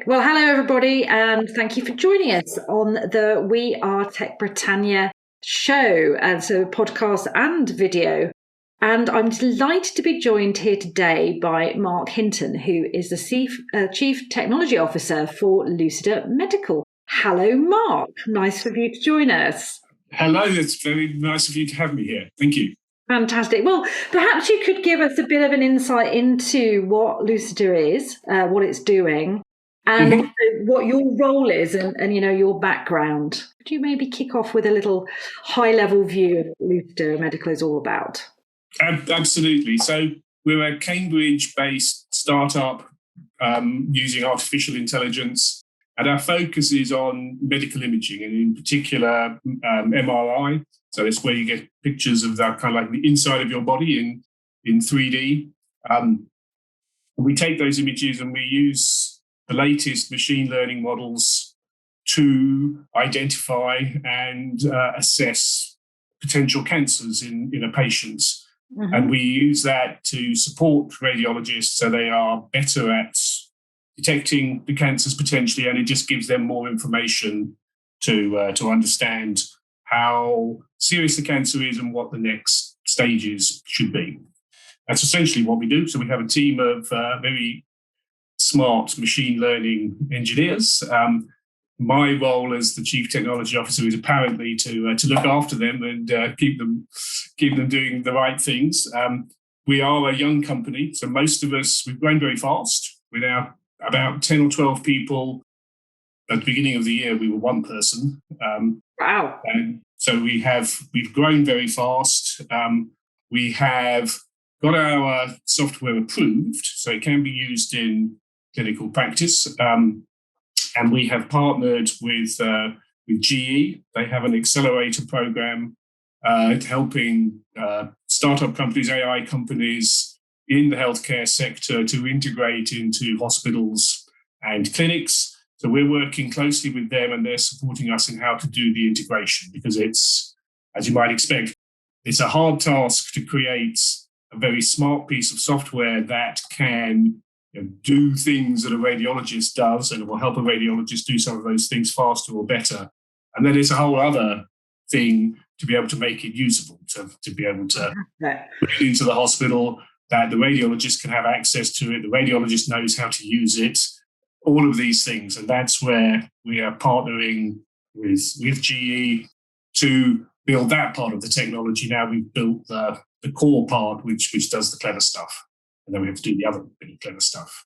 Well, hello everybody, and thank you for joining us on the We Are TechBritannia show, and so podcast and video. And I'm delighted to be joined here today by Mark Hinton, who is the Chief Technology Officer for Lucida Medical. Hello, Mark. Nice of you to join us. Hello, it's very nice of you to have me here. Thank you. Fantastic. Well, perhaps you could give us a bit of an insight into what Lucida is, what it's doing, and also what your role is and your background. Could you maybe kick off with a little high-level view of what Lucida Medical is all about? Absolutely. So we're a Cambridge-based startup using artificial intelligence, and our focus is on medical imaging, and in particular MRI. So it's where you get pictures of that kind of like the inside of your body in 3D. We take those images and we use the latest machine learning models to identify and assess potential cancers in a patient. Mm-hmm. And we use that to support radiologists so they are better at detecting the cancers potentially, and it just gives them more information to understand how serious the cancer is and what the next stages should be. That's essentially what we do. So we have a team of very smart machine learning engineers. My role as the Chief Technology Officer is apparently to look after them and keep them doing the right things. We are a young company, so most of us, we've grown very fast. We're now about 10 or 12 people. At the beginning of the year, we were one person. Wow. And so we've grown very fast. We have got our software approved, so it can be used in clinical practice. And we have partnered with GE. They have an Accelerator program helping startup companies, AI companies in the healthcare sector to integrate into hospitals and clinics. So we're working closely with them, and they're supporting us in how to do the integration, because it's, as you might expect, it's a hard task to create a very smart piece of software that can do things that a radiologist does, and it will help a radiologist do some of those things faster or better. And then it's a whole other thing to be able to make it usable, to be able to put it into the hospital, that the radiologist can have access to it, the radiologist knows how to use it, all of these things. And that's where we are partnering with GE to build that part of the technology. Now we've built the core part, which does the clever stuff. And then we have to do the other really clever stuff.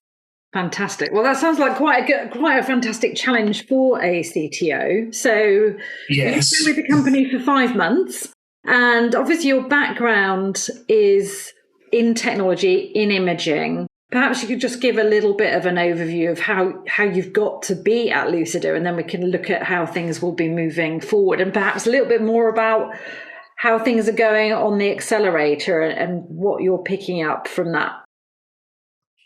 Fantastic. Well, that sounds like quite a fantastic challenge for a CTO. So yes, you've been with the company for 5 months, and obviously your background is in technology, in imaging. Perhaps you could just give a little bit of an overview of how you've got to be at Lucida, and then we can look at how things will be moving forward, and perhaps a little bit more about how things are going on the Accelerator and what you're picking up from that.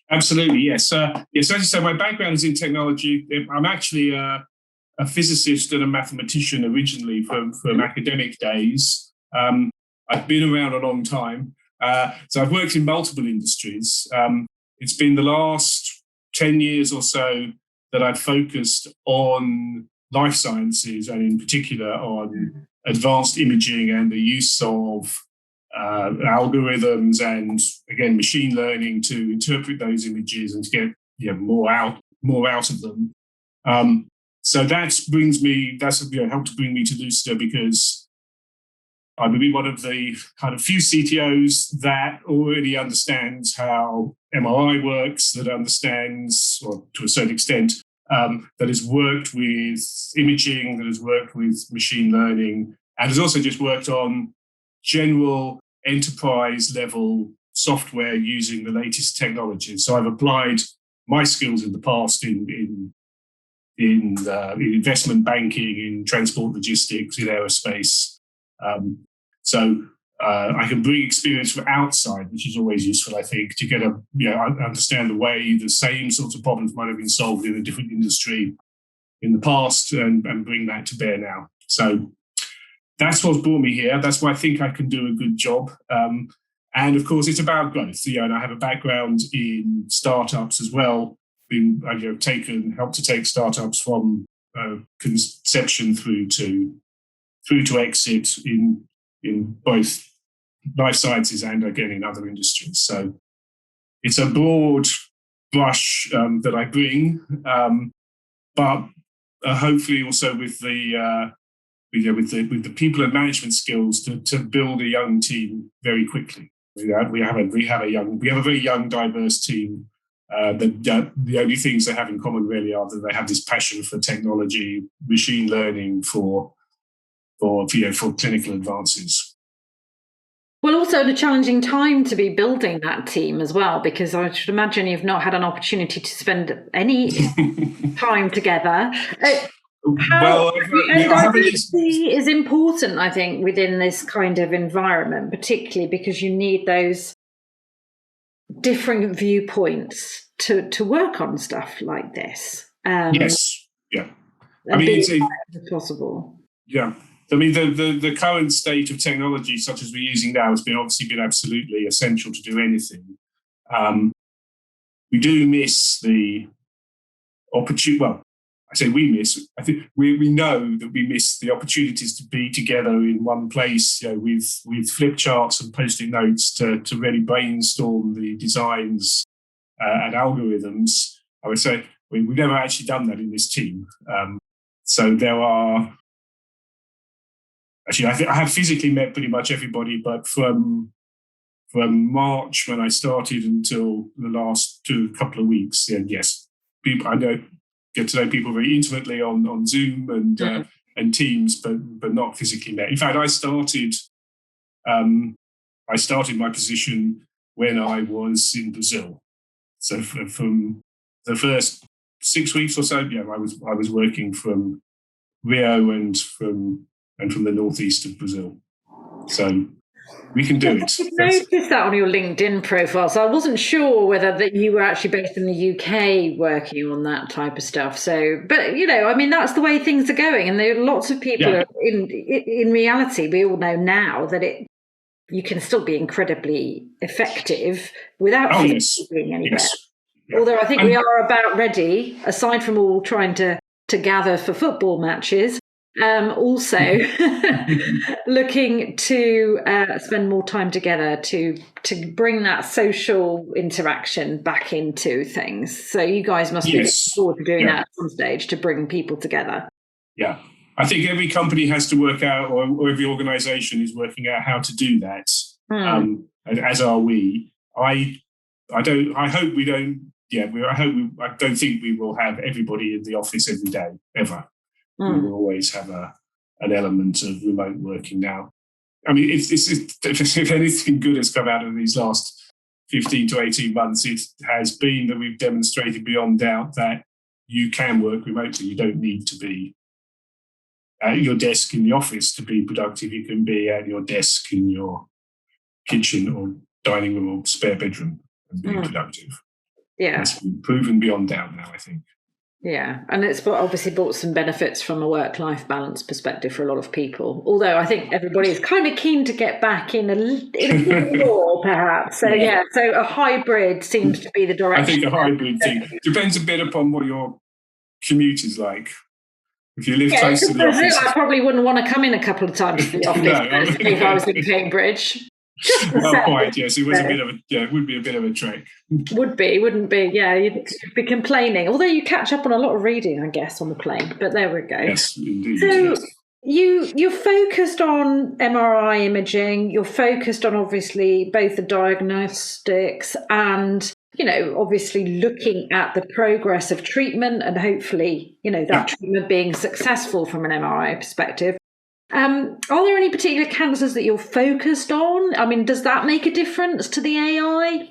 Absolutely, yes. Yes, as you said, my background is in technology. I'm actually a physicist and a mathematician originally from academic days. I've been around a long time. So I've worked in multiple industries. It's been the last 10 years or so that I've focused on life sciences, and in particular on advanced imaging and the use of algorithms and, again, machine learning to interpret those images and to get more out of them. So that's helped to bring me to Lucida, because I would be one of the kind of few CTOs that already understands how MRI works, that understands, or to a certain extent, that has worked with imaging, that has worked with machine learning, and has also just worked on general enterprise level software using the latest technologies. So I've applied my skills in the past in investment banking, in transport logistics, in aerospace. So I can bring experience from outside, which is always useful, I think, to get understand the way the same sorts of problems might have been solved in a different industry in the past, and bring that to bear now. So that's what's brought me here. That's why I think I can do a good job. And of course, it's about growth. And I have a background in startups as well, been helped to take startups from conception through to exit in both life sciences and again in other industries. So it's a broad brush that I bring, but hopefully also with the people and management skills to build a young team very quickly. We have a very young, diverse team. The only things they have in common really are that they have this passion for technology, machine learning, for clinical advances. Well, also a challenging time to be building that team as well, because I should imagine you've not had an opportunity to spend any time together. Diversity is important, I think, within this kind of environment, particularly because you need those different viewpoints to work on stuff like this. Yes, yeah. I mean, it's possible. Yeah. I mean, the current state of technology, such as we're using now, has obviously been absolutely essential to do anything. We do miss the opportunity. Well, I say we miss. I think we know that we miss the opportunities to be together in one place, with flip charts and post-it notes to really brainstorm the designs and algorithms. I would say we've never actually done that in this team. So there are. Actually, I have physically met pretty much everybody, but from March when I started until the last couple of weeks, yes, people I get to know people very intimately on Zoom and Teams, but not physically met. In fact, I started my position when I was in Brazil. So from the first 6 weeks or so, I was working from Rio and from the northeast of Brazil. So we can do it. I noticed that on your LinkedIn profile, so I wasn't sure whether that you were actually based in the UK working on that type of stuff. So, but I mean, that's the way things are going, and there are lots of people in reality. We all know now that you can still be incredibly effective without being anywhere. Yes. Yeah. Although I think we are about ready, aside from all trying to gather for football matches. Also looking to spend more time together to bring that social interaction back into things. So you guys must be looking forward to doing that at some stage, to bring people together. Yeah, I think every company has to work out, or every organisation is working out how to do that. As are we. I hope we don't. Yeah, I don't think we will have everybody in the office every day ever. We will always have an element of remote working now. I mean, if anything good has come out of these last 15 to 18 months, it has been that we've demonstrated beyond doubt that you can work remotely. You don't need to be at your desk in the office to be productive. You can be at your desk in your kitchen or dining room or spare bedroom and be productive. Yeah. That's been proven beyond doubt now, I think. Yeah, and it's obviously brought some benefits from a work-life balance perspective for a lot of people. Although I think everybody is kind of keen to get back in a little more, perhaps. So so a hybrid seems to be the direction. I think a hybrid thing depends a bit upon what your commute is like. If you live close to the office, I probably wouldn't want to come in a couple of times to the office if I was in Cambridge. Not quite, yes. It was it would be a bit of a trek. Wouldn't be. Yeah, you'd be complaining. Although you catch up on a lot of reading, I guess, on the plane. But there we go. Yes, indeed. So you're focused on MRI imaging. You're focused on obviously both the diagnostics and obviously looking at the progress of treatment and hopefully that treatment being successful from an MRI perspective. Are there any particular cancers that you're focused on? I mean, does that make a difference to the AI?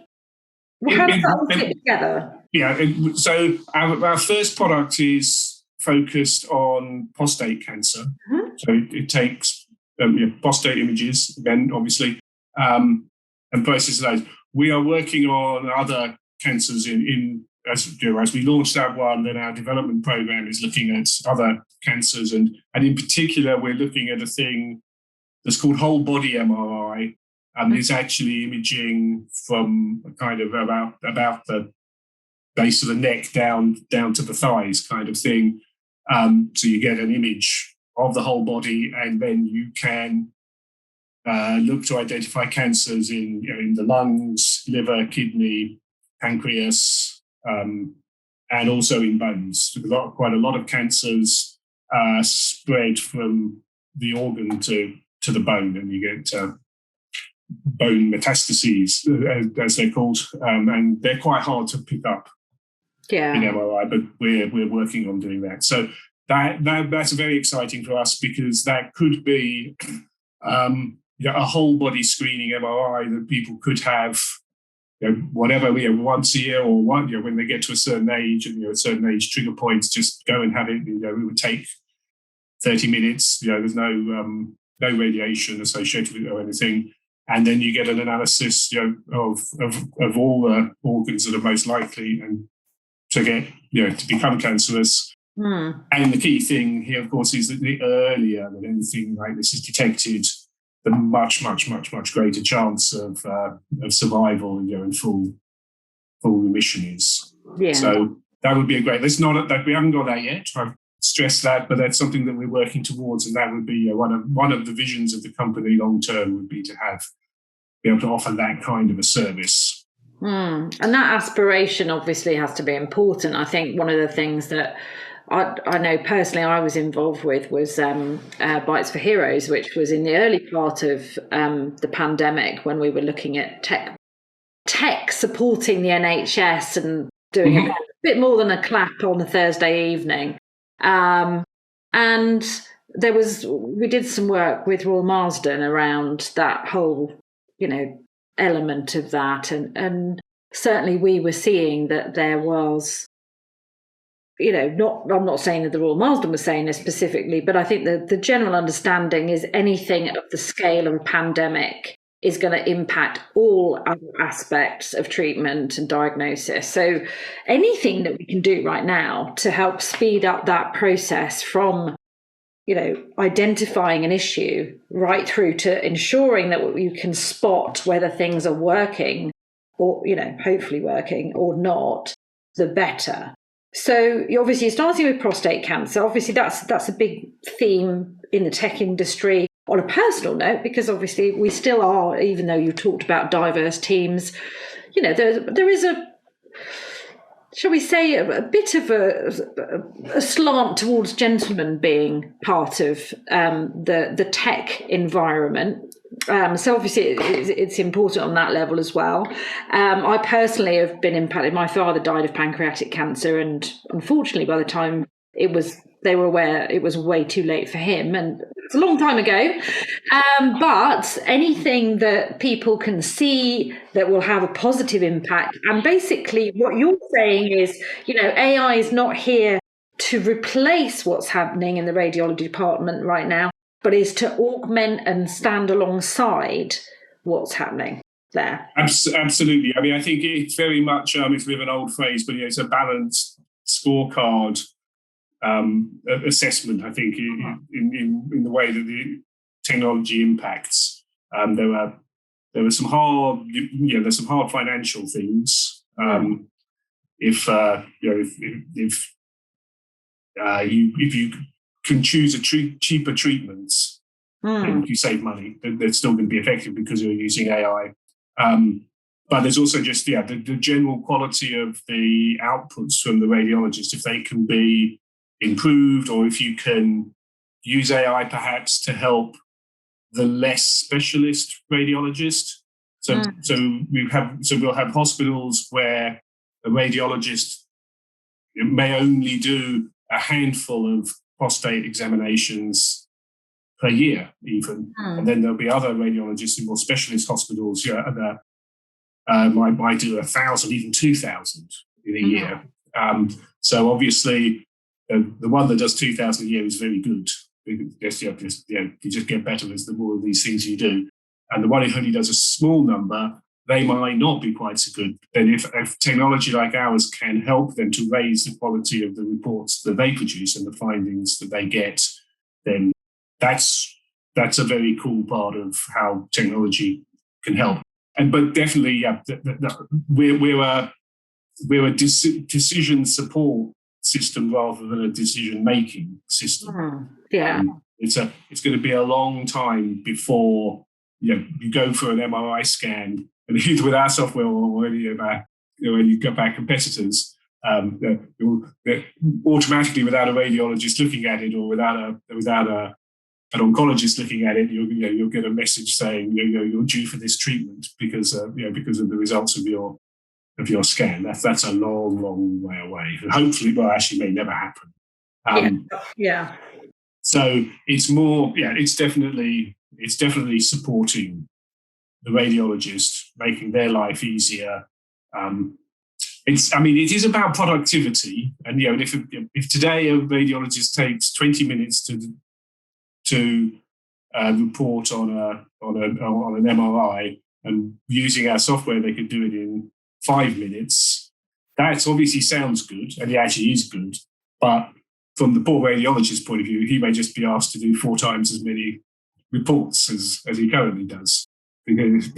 How does that all fit together? Yeah, so our first product is focused on prostate cancer. Mm-hmm. So it takes prostate images, again, obviously, and processes those. We are working on other cancers as we launched that one, then our development program is looking at other cancers, and in particular, we're looking at a thing that's called whole body MRI, and it's actually imaging from kind of about the base of the neck down to the thighs kind of thing. So you get an image of the whole body, and then you can look to identify cancers in the lungs, liver, kidney, pancreas, and also in bones. Quite a lot of cancers spread from the organ to the bone, and you get bone metastases, as they're called, and they're quite hard to pick up in MRI, but we're working on doing that. So that's very exciting for us, because that could be a whole body screening MRI that people could have, whatever, once a year, or when they get to a certain age, and a certain age trigger points, just go and have it. It would take 30 minutes. There's no radiation associated with it or anything, and then you get an analysis of all the organs that are most likely and to get to become cancerous. And the key thing here, of course, is that the earlier that anything like this is detected, the much greater chance of survival and full remission is. Yeah. So that would be a great. It's not that we haven't got that yet. I've stressed that, but that's something that we're working towards, and that would be one of the visions of the company long term would be to be able to offer that kind of a service. And that aspiration obviously has to be important. I think one of the things that I know personally I was involved with was Bites for Heroes, which was in the early part of the pandemic, when we were looking at tech supporting the NHS and doing a bit more than a clap on a Thursday evening. And we did some work with Royal Marsden around that whole, element of that. And certainly we were seeing that there was, I'm not saying that the Royal Marsden was saying this specifically, but I think the general understanding is anything of the scale of a pandemic is going to impact all other aspects of treatment and diagnosis. So anything that we can do right now to help speed up that process from, identifying an issue right through to ensuring that you can spot whether things are working or, hopefully working or not, the better. So you're starting with prostate cancer. Obviously, that's a big theme in the tech industry. On a personal note, because obviously we still are, even though you talked about diverse teams, there is shall we say, a bit of a slant towards gentlemen being part of the tech environment. So obviously it's important on that level as well. I personally have been impacted. My father died of pancreatic cancer, and unfortunately by the time they were aware, it was way too late for him, and it's a long time ago. But anything that people can see that will have a positive impact, and basically what you're saying is, AI is not here to replace what's happening in the radiology department right now, but is to augment and stand alongside what's happening there. Absolutely. I mean, I think it's very much, it's a bit of an old phrase, but it's a balanced scorecard assessment, I think, in the way that the technology impacts. There were some hard, there's some hard financial things. If you can choose cheaper treatments, and you save money, they're still going to be effective because you're using AI. But there's also just the general quality of the outputs from the radiologist, if they can be improved, or if you can use AI perhaps to help the less specialist radiologist. So we'll have hospitals where a radiologist may only do a handful of prostate examinations per year, even, and then there'll be other radiologists in more specialist hospitals that might do 1,000, even 2,000 in a year. So obviously, the one that does 2,000 a year is very good. You just get better as the more of these things you do. And the one who only does a small number, they might not be quite so good. Then if technology like ours can help them to raise the quality of the reports that they produce and the findings that they get, then that's a very cool part of how technology can help. But definitely, we're we're a decision support system rather than a decision making system. Yeah. It's going to be a long time before you go for an MRI scan, and either with our software or any of our competitors, automatically without a radiologist looking at it or without an oncologist looking at it, you'll get a message saying you're due for this treatment because of the results of your scan. That's a long way away, and hopefully, actually, may never happen. Yeah. So it's more, it's definitely supporting the radiologist, making their life easier. It is about productivity, and if today a radiologist takes 20 minutes to report on an MRI, and using our software they could do it in 5 minutes. That obviously sounds good, and it actually is good, but from the poor radiologist's point of view, he may just be asked to do 4 times as many reports as he currently does, because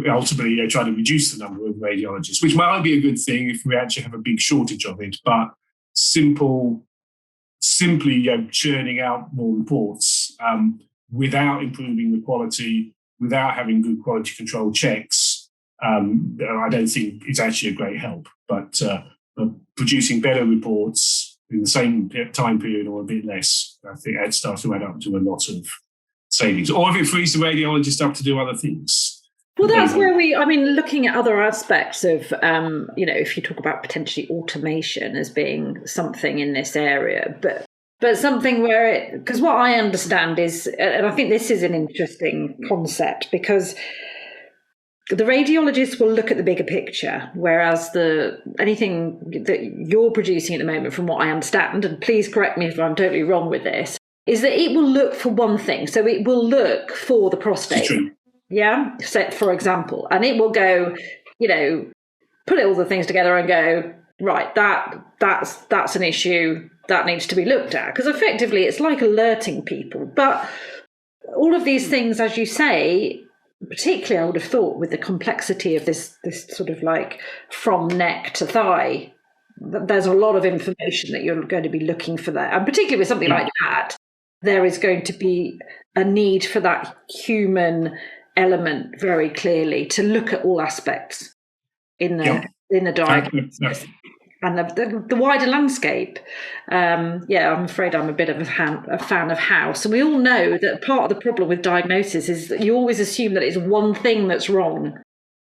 ultimately trying to reduce the number of radiologists, which might be a good thing if we actually have a big shortage of it, but simply churning out more reports without improving the quality, without having good quality control checks, I don't think it's actually a great help. But producing better reports in the same time period or a bit less, I think that starts to add up to a lot of savings. Or if it frees the radiologist up to do other things. Well, that's where looking at other aspects of, if you talk about potentially automation as being something in this area, but something where because what I understand is, and I think this is an interesting concept, because the radiologist will look at the bigger picture, whereas anything that you're producing at the moment, from what I understand, and please correct me if I'm totally wrong with this, is that it will look for one thing. So it will look for the prostate. Yeah, set for example, and it will go, put all the things together and go, right, that's an issue that needs to be looked at, because effectively it's like alerting people. But all of these things, as you say, particularly I would have thought with the complexity of this sort of like from neck to thigh, there's a lot of information that you're going to be looking for there, and particularly with something like that, there is going to be a need for that human element very clearly to look at all aspects in the diagnosis and the wider landscape. I'm afraid I'm a bit of a fan of house, and we all know that part of the problem with diagnosis is that you always assume that it's one thing that's wrong.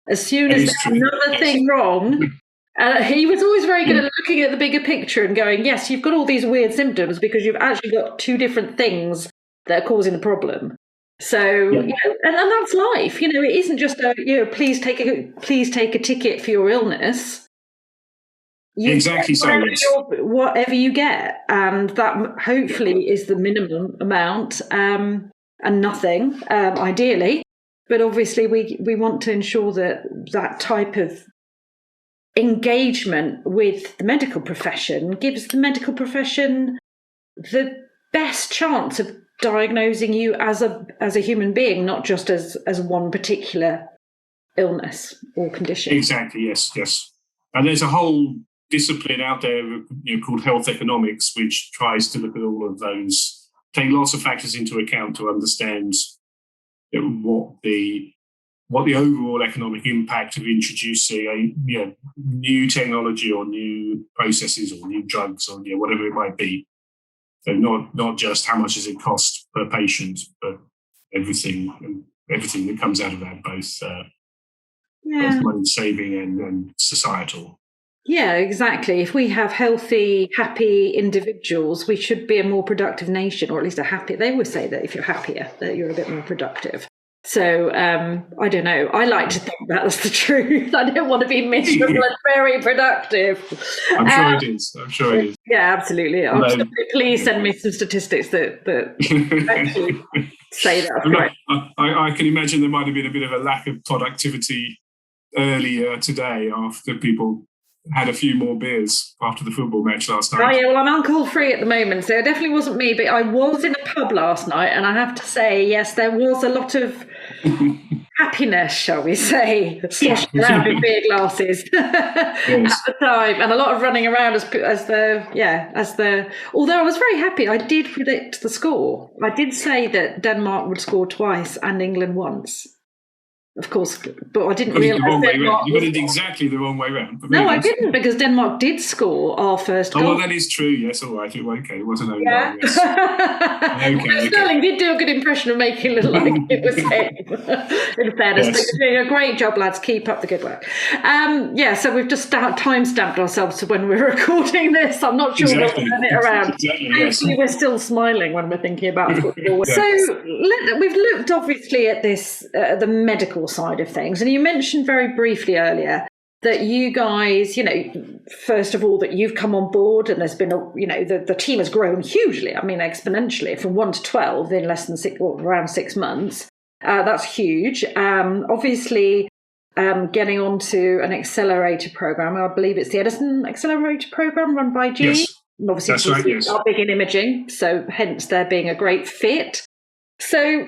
As soon as there's another thing wrong, he was always very good at looking at the bigger picture and going, yes, you've got all these weird symptoms because you've actually got 2 different things that are causing the problem. So, and that's life. It isn't just please take a ticket for your illness. Exactly. Whatever you get, and that hopefully is the minimum amount, and nothing, ideally. But obviously, we want to ensure that type of engagement with the medical profession gives the medical profession the best chance of diagnosing you as a human being, not just as one particular illness or condition. Exactly. Yes. And there's a whole discipline out there, called health economics, which tries to look at all of those, take lots of factors into account to understand what the overall economic impact of introducing a new technology or new processes or new drugs or whatever it might be. So not just how much does it cost per patient, but everything that comes out of that, both money saving and societal. Yeah, exactly. If we have healthy, happy individuals, we should be a more productive nation, or at least they always say that if you're happier, that you're a bit more productive. So I don't know. I like to think that's the truth. I don't want to be miserable and very productive. I'm sure it is. Yeah, absolutely. Please send me some statistics that actually say that. Right. I can imagine there might have been a bit of a lack of productivity earlier today after people had a few more beers after the football match last night. Oh, yeah, well, I'm alcohol-free at the moment, so it definitely wasn't me, but I was in a pub last night, and I have to say, yes, there was a lot of happiness, shall we say, sloshing around in beer glasses at the time, and a lot of running around as the. Although I was very happy, I did predict the score. I did say that Denmark would score twice and England once. Of course, but I didn't realise Denmark. You got it exactly the wrong way round. No, I didn't, because Denmark did score our first goal. Oh, well, that is true. Yes, all right. Okay, it wasn't own goal. Yes. Okay. Sterling did do a good impression of making it look like it was him. In fairness, but you're doing a great job, lads. Keep up the good work. So we've just time-stamped ourselves to when we're recording this. I'm not sure we'll turn it around. Hopefully, we're still smiling when we're thinking about football. So we've looked obviously at this, the medical side of things, and you mentioned very briefly earlier that you guys, first of all, that you've come on board and there's been the team has grown hugely. I mean, exponentially from 1 to 12 in less than around 6 months. That's huge. Obviously, getting onto an accelerator program. I believe it's the Edison Accelerator program run by GE. Yes, and obviously, that's right, yes. Are big in imaging, so hence there being a great fit. So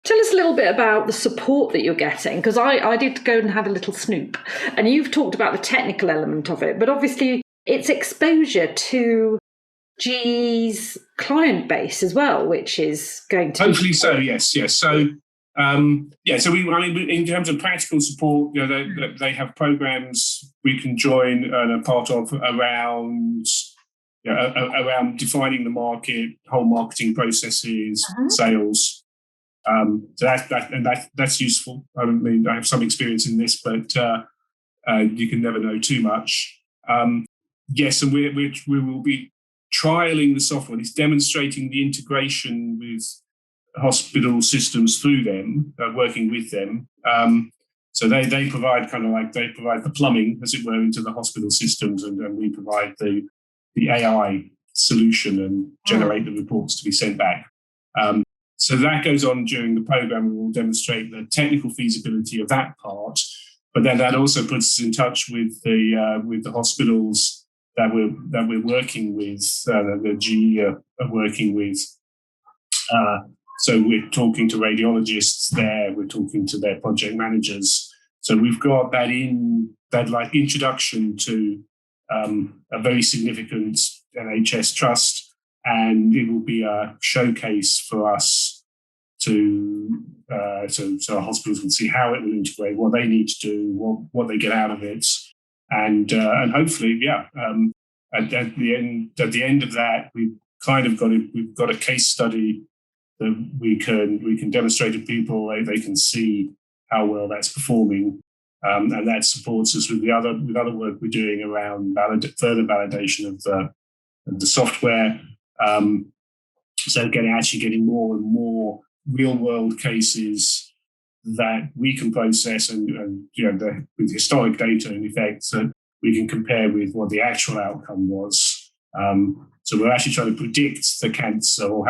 tell us a little bit about the support that you're getting, because I did go and have a little snoop, and you've talked about the technical element of it, but obviously it's exposure to GE's client base as well, which is going to hopefully so. Yes. So so we in terms of practical support, they have programs we can join and are part of around defining the market, whole marketing processes, sales. So that's useful. I mean, I have some experience in this, but you can never know too much. Yes, and we will be trialing the software. It's demonstrating the integration with hospital systems through them, working with them. So they provide they provide the plumbing, as it were, into the hospital systems, and we provide the AI solution and generate the reports to be sent back. So that goes on during the program, and we'll demonstrate the technical feasibility of that part. But then that also puts us in touch with the hospitals that we're working with, the GE are working with. So we're talking to radiologists there. We're talking to their project managers. So we've got that introduction to a very significant NHS trust, and it will be a showcase for us so our hospitals can see how it will integrate, what they need to do, what they get out of it, and hopefully, at the end of that, we've got a case study that we can demonstrate to people. They can see how well that's performing, and that supports us with other work we're doing around further validation of the software. So getting more and more real world cases that we can process and with historic data in effect that we can compare with what the actual outcome was. So we're actually trying to predict the cancer, or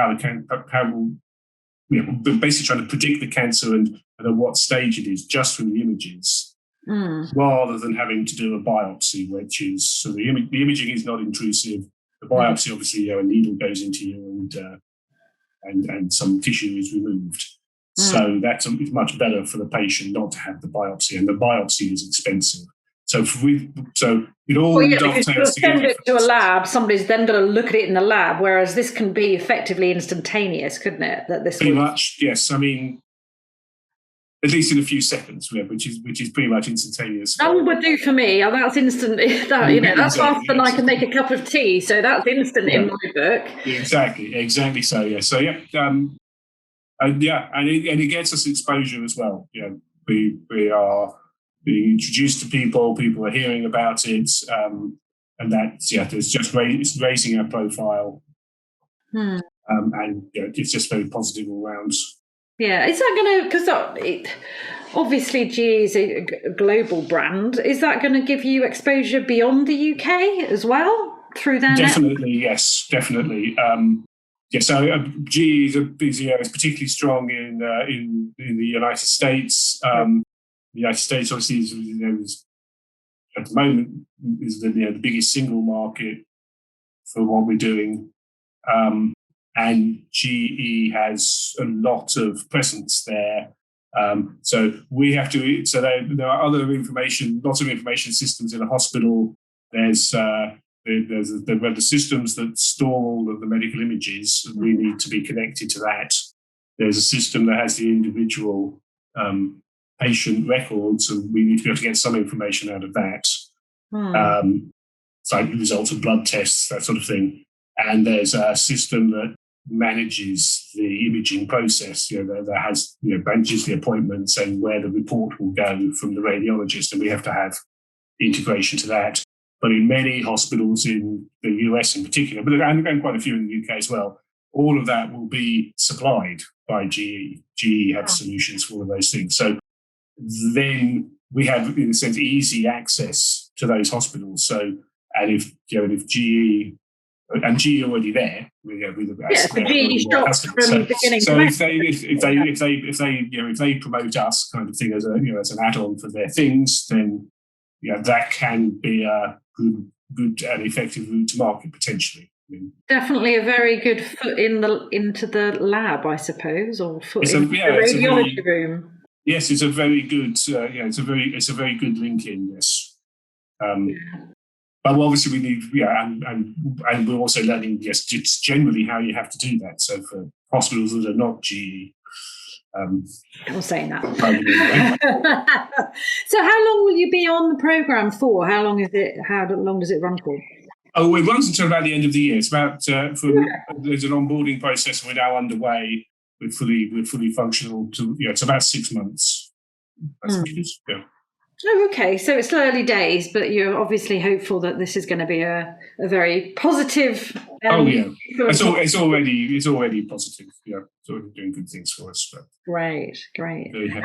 basically trying to predict the cancer and at what stage it is just from the images, rather than having to do a biopsy, which is so the imaging is not intrusive. The biopsy, obviously, a needle goes into you and some tissue is removed. So it's much better for the patient not to have the biopsy, and the biopsy is expensive. So it all dovetails together. Send it to a lab, somebody's then got to look at it in the lab, whereas this can be effectively instantaneous, couldn't it? Pretty much, yes. I mean, at least in a few seconds, which is pretty much instantaneous. That would do for me. That's instant. That's faster than I can make a cup of tea. So that's instant in my book. Exactly. So yeah. So yeah. And it gets us exposure as well. We are being introduced to people. People are hearing about it, and that's it's just raising our profile. And it's just very positive all round. Yeah, is that going to, because obviously GE is a global brand, is that going to give you exposure beyond the UK as well through their Definitely, yes, definitely. So GE is particularly strong in the United States. The United States obviously is at the moment is the biggest single market for what we're doing. And GE has a lot of presence there. So we have to. So there are lots of information systems in a hospital. There's the systems that store all of the medical images. We need to be connected to that. There's a system that has the individual patient records, and we need to be able to get some information out of that. So results of blood tests, that sort of thing. And there's a system that manages the imaging process, that has, manages the appointments and where the report will go from the radiologist, and we have to have integration to that. But in many hospitals in the US in particular, and quite a few in the UK as well, all of that will be supplied by GE. GE have solutions for all of those things. So then we have, in a sense, easy access to those hospitals. So, and if GE, and GE are already there, with GE shop from beginning. So if they promote us kind of thing as an add-on for their things, then that can be a good and effective route to market potentially. Definitely a very good foot into the lab, I suppose, or foot into the radiology room. Yes, it's a very good. It's a very good link in. Yes. But obviously we need, and we're also learning, just generally how you have to do that. So for hospitals that are not GE. I'm saying that. So how long will you be on the programme for? How long does it run for? Oh, it runs until about the end of the year. It's about, there's an onboarding process, and we're now underway. We're fully functional it's about 6 months. I think it is, yeah. Oh, okay. So it's early days, but you're obviously hopeful that this is going to be a very positive. It's already positive. Yeah, it's already doing good things for us. So. Great. And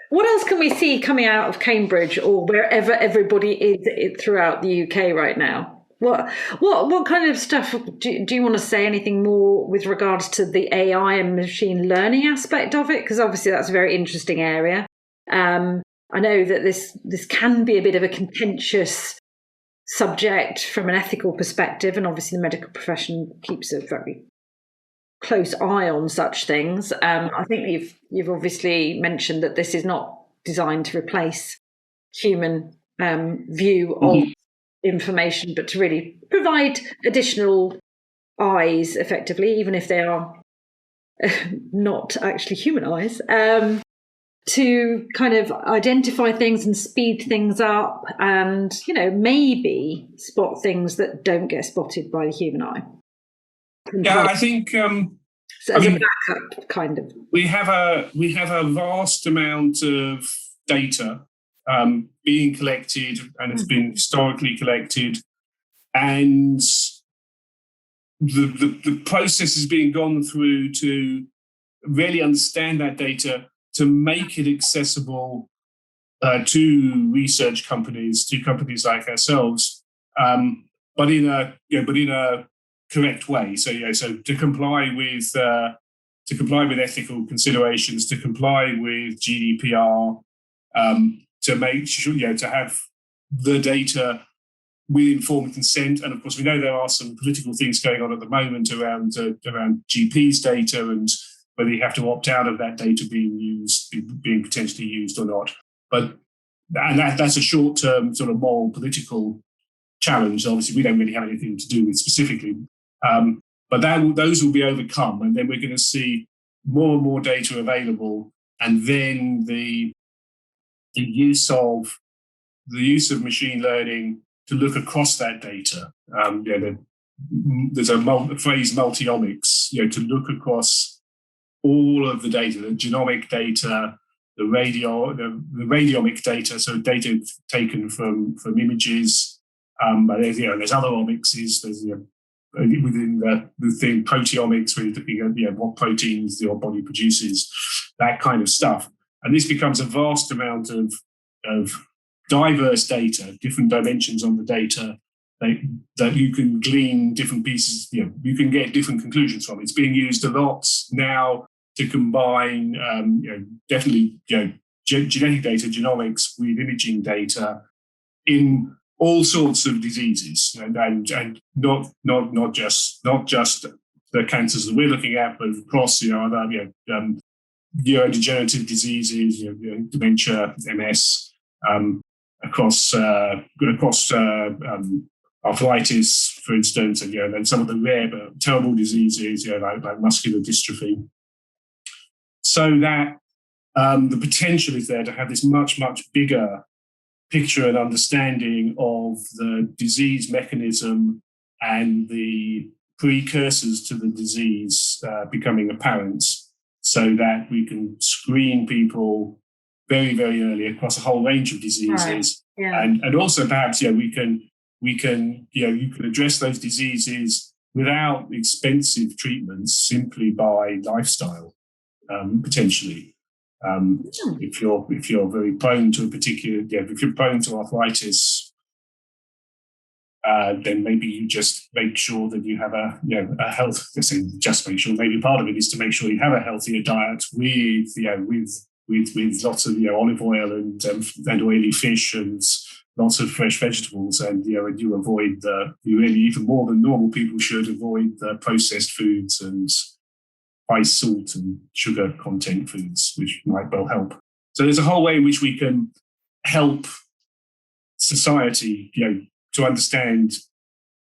what else can we see coming out of Cambridge or wherever everybody is throughout the UK right now? What kind of stuff do you want to say? Anything more with regards to the AI and machine learning aspect of it? Because obviously that's a very interesting area. I know that this can be a bit of a contentious subject from an ethical perspective, and obviously the medical profession keeps a very close eye on such things. I think you've obviously mentioned that this is not designed to replace human view of information, but to really provide additional eyes, effectively, even if they are not actually human eyes. To kind of identify things and speed things up and, maybe spot things that don't get spotted by the human eye. Yeah, I think so as a backup, kind of. We have a vast amount of data being collected, and it's been historically collected, and the process is being gone through to really understand that data, to make it accessible to research companies, to companies like ourselves, but in a correct way. So to comply with ethical considerations, to comply with GDPR, to make sure to have the data with informed consent. And of course, we know there are some political things going on at the moment around GPs' data and whether you have to opt out of that data being potentially used or not. But that's a short-term sort of moral political challenge. Obviously, we don't really have anything to do with specifically. But those will be overcome, and then we're going to see more and more data available, and then the use of machine learning to look across that data. There's a phrase multi-omics, to look across all of the data, the genomic data, the radiomic data, so data taken from images. But there's other omics. There's within the thing proteomics, where you're looking at what proteins your body produces, that kind of stuff. And this becomes a vast amount of diverse data, different dimensions on the data that you can glean different pieces. You can get different conclusions from. It's being used a lot now to combine, definitely, genetic data, genomics with imaging data in all sorts of diseases, and not just the cancers that we're looking at, but across, neurodegenerative diseases, dementia, MS, across arthritis, for instance, and some of the rare but terrible diseases, like muscular dystrophy. So that the potential is there to have this much, much bigger picture and understanding of the disease mechanism and the precursors to the disease becoming apparent, so that we can screen people very, very early across a whole range of diseases. Right. Yeah. And also perhaps you can address those diseases without expensive treatments, simply by lifestyle, potentially. If you're very prone to a particular, if you're prone to arthritis, then maybe you just make sure that you have a health. Just make sure. Maybe part of it is to make sure you have a healthier diet with lots of olive oil and oily fish and lots of fresh vegetables, and you avoid you really, even more than normal people should, avoid the processed foods and high salt and sugar content foods, which might well help. So there's a whole way in which we can help society, to understand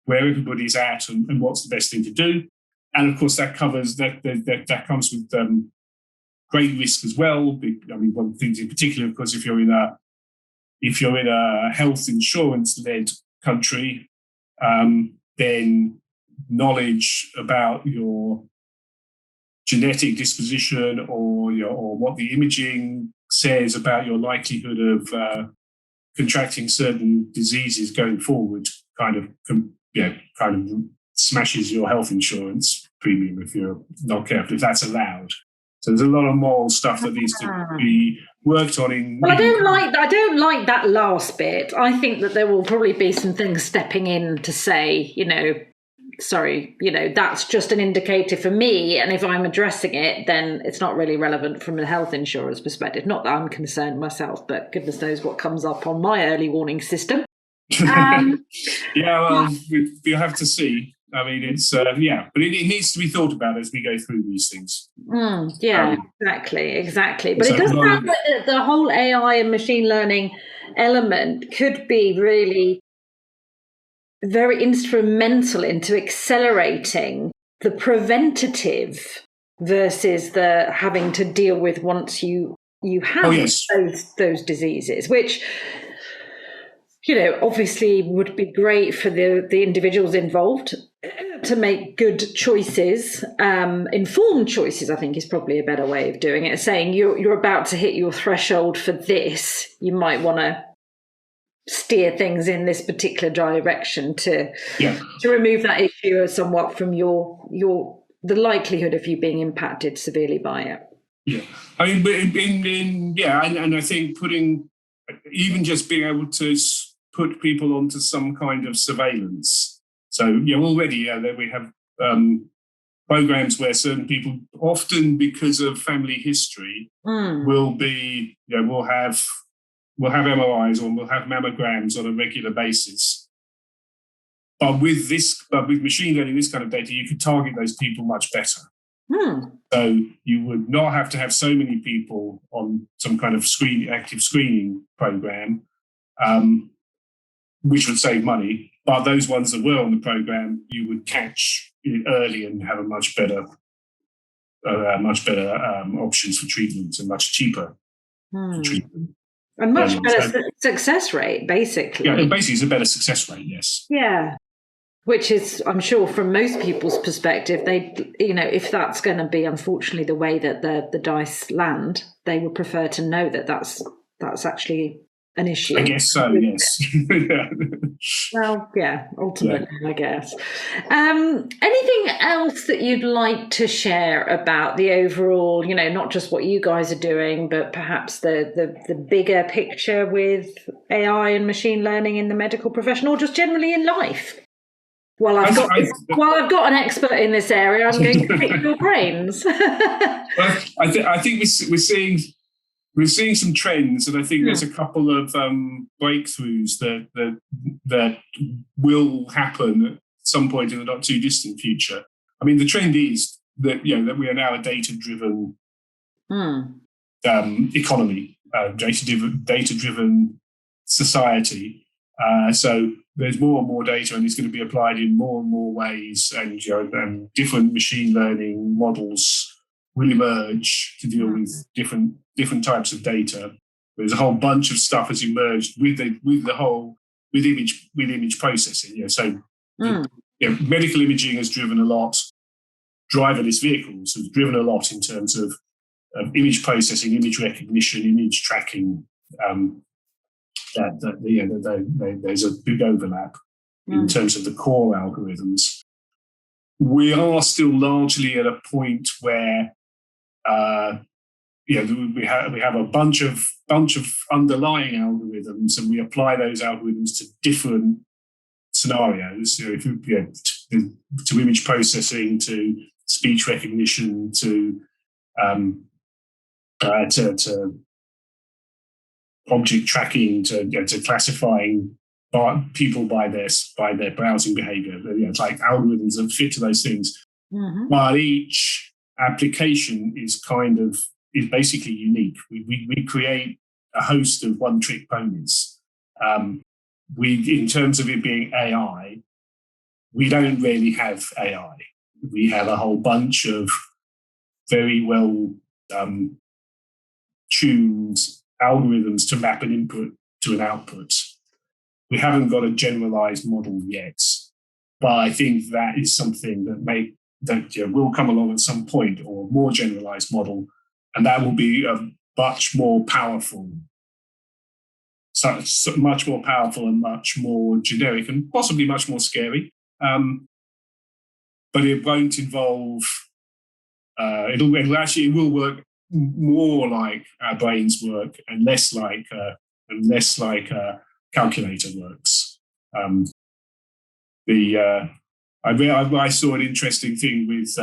where everybody's at and what's the best thing to do. And of course, that covers that comes with great risk as well. I mean, one of the things in particular, of course, if you're in a health insurance-led country, then knowledge about your genetic disposition or what the imaging says about your likelihood of contracting certain diseases going forward kind of smashes your health insurance premium if you're not careful, if that's allowed. So there's a lot of moral stuff that needs to be worked on. Well, I don't like that last bit. I think that there will probably be some things stepping in to say, sorry, that's just an indicator for me, and if I'm addressing it, then it's not really relevant from a health insurer's perspective. Not that I'm concerned myself, but goodness knows what comes up on my early warning system. We'll have to see. I mean, it's but it needs to be thought about as we go through these things. Exactly. But it does sound like the whole AI and machine learning element could be really very instrumental into accelerating the preventative versus the having to deal with once you have those diseases, which obviously would be great for the individuals involved to make good choices, informed choices, I think is probably a better way of doing it. Saying you're about to hit your threshold for this, you might want to steer things in this particular direction to remove that issue somewhat from the likelihood of you being impacted severely by it. Yeah, I mean, and I think even just being able to put people onto some kind of surveillance. So already we have programs where certain people, often because of family history, will have MRIs or we'll have mammograms on a regular basis. But with machine learning, this kind of data, you could target those people much better. So you would not have to have so many people on some kind of active screening program, which would save money. But those ones that were on the program, you would catch early and have a much better options for treatment and much cheaper for treatment. And much better success rate, basically. Yeah, basically it's a better success rate, yes. Yeah. Which is, I'm sure, from most people's perspective, if that's going to be, unfortunately, the way that the dice land, they would prefer to know that that's actually an issue. I guess so, yes. Well, yeah, ultimately, I guess. Anything else that you'd like to share about the overall, not just what you guys are doing, but perhaps the bigger picture with AI and machine learning in the medical profession, or just generally in life? Well, I've got an expert in this area, I'm going to pick your brains. Well, I think we're seeing some trends, and I think there's a couple of breakthroughs that will happen at some point in the not too distant future. I mean, the trend is that we are now a data-driven economy, data-driven society. So there's more and more data, and it's going to be applied in more and more ways, and different machine learning models will emerge to deal with different types of data. There's a whole bunch of stuff has emerged with image processing. Medical imaging has driven a lot. Driverless vehicles have driven a lot in terms of image processing, image recognition, image tracking. There's a big overlap in terms of the core algorithms. We are still largely at a point where we have a bunch of underlying algorithms, and we apply those algorithms to different scenarios. To image processing, to speech recognition, to object tracking, to classifying people by their browsing behavior. It's like algorithms that fit to those things. While each application is basically unique. We create a host of one-trick ponies. In terms of it being AI, we don't really have AI. We have a whole bunch of very well tuned algorithms to map an input to an output. We haven't got a generalized model yet, but I think that is something that will come along at some point, or a more generalized model, and that will be a much more powerful, much more powerful and much more generic, and possibly much more scary. But it won't involve. It will work more like our brains work, and less like a calculator works. I saw an interesting thing with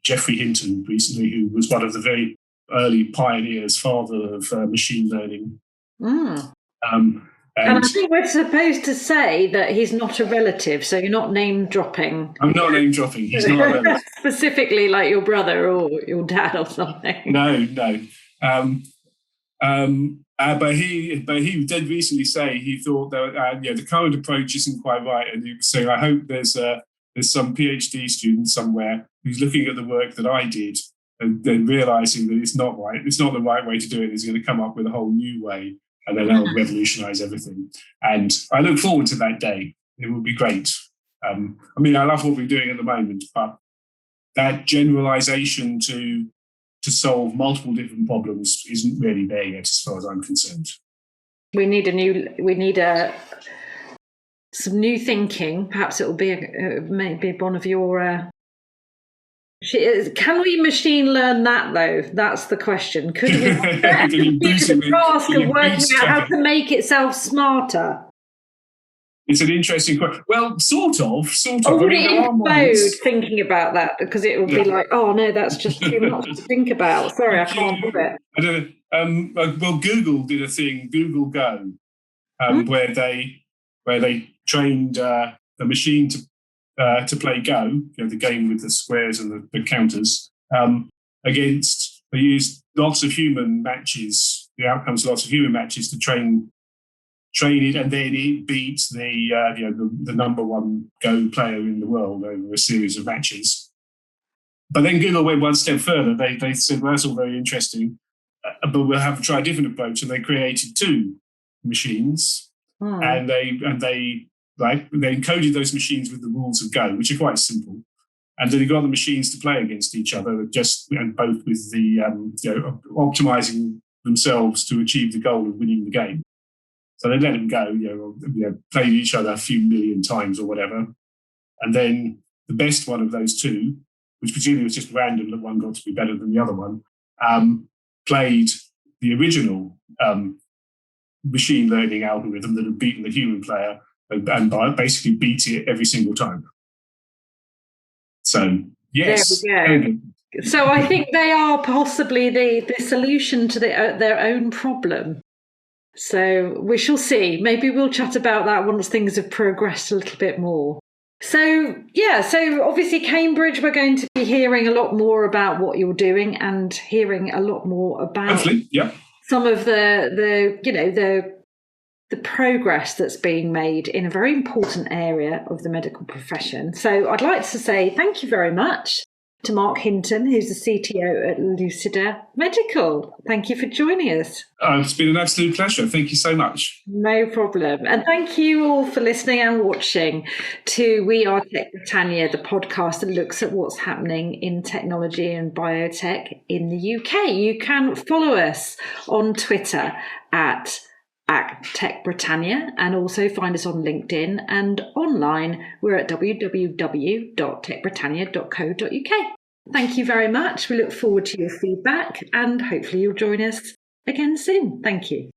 Jeffrey Hinton recently, who was one of the very early pioneers, father of machine learning. And I think we're supposed to say that he's not a relative, so you're not name dropping. I'm not name dropping. He's not a relative. Specifically like your brother or your dad or something. No. But he did recently say he thought that the current approach isn't quite right, and he was saying, I hope there's some PhD student somewhere who's looking at the work that I did and then realizing that it's not right. It's not the right way to do it. He's going to come up with a whole new way, and then that'll revolutionize everything. And I look forward to that day. It will be great. I love what we're doing at the moment, but that generalization to solve multiple different problems isn't really there yet, as far as I'm concerned. We need some new thinking. Perhaps it will be maybe one of your. Can we machine learn that though? That's the question. Could we? The task of working out how to make itself smarter. It's an interesting question. Well, sort of. Would it explode thinking about that? Because it would be like, oh no, that's just too much to think about. Sorry, I can't do it. I don't know. Well, Google did a thing, Google Go, where they trained the machine to play Go, the game with the squares and the counters, against. They used lots of human matches, the outcomes of lots of human matches to train it, and then it beat the number one Go player in the world over a series of matches. But then Google went one step further. They said, well, that's all very interesting, but we'll have to try a different approach. And they created two machines, and they encoded those machines with the rules of Go, which are quite simple. And then they got the machines to play against each other, and both with the optimizing themselves to achieve the goal of winning the game. So they let them go, played each other a few million times or whatever. And then the best one of those two, which presumably was just random that one got to be better than the other one, played the original machine learning algorithm that had beaten the human player and basically beat it every single time. So, yes. There we go. So I think they are possibly the solution to their own problem. So we shall see. Maybe we'll chat about that once things have progressed a little bit more. So obviously Cambridge, we're going to be hearing a lot more about what you're doing and hearing a lot more about hopefully, yeah, some of the progress that's being made in a very important area of the medical profession. So I'd like to say thank you very much to Mark Hinton, who's the CTO at Lucida Medical. Thank you for joining us. It's been an absolute pleasure. Thank you so much. No problem. And thank you all for listening and watching to We Are TechBritannia, the podcast that looks at what's happening in technology and biotech in the UK. You can follow us on Twitter at TechBritannia and also find us on LinkedIn, and online we're at www.techbritannia.co.uk. Thank you very much. We look forward to your feedback and hopefully you'll join us again soon. Thank you.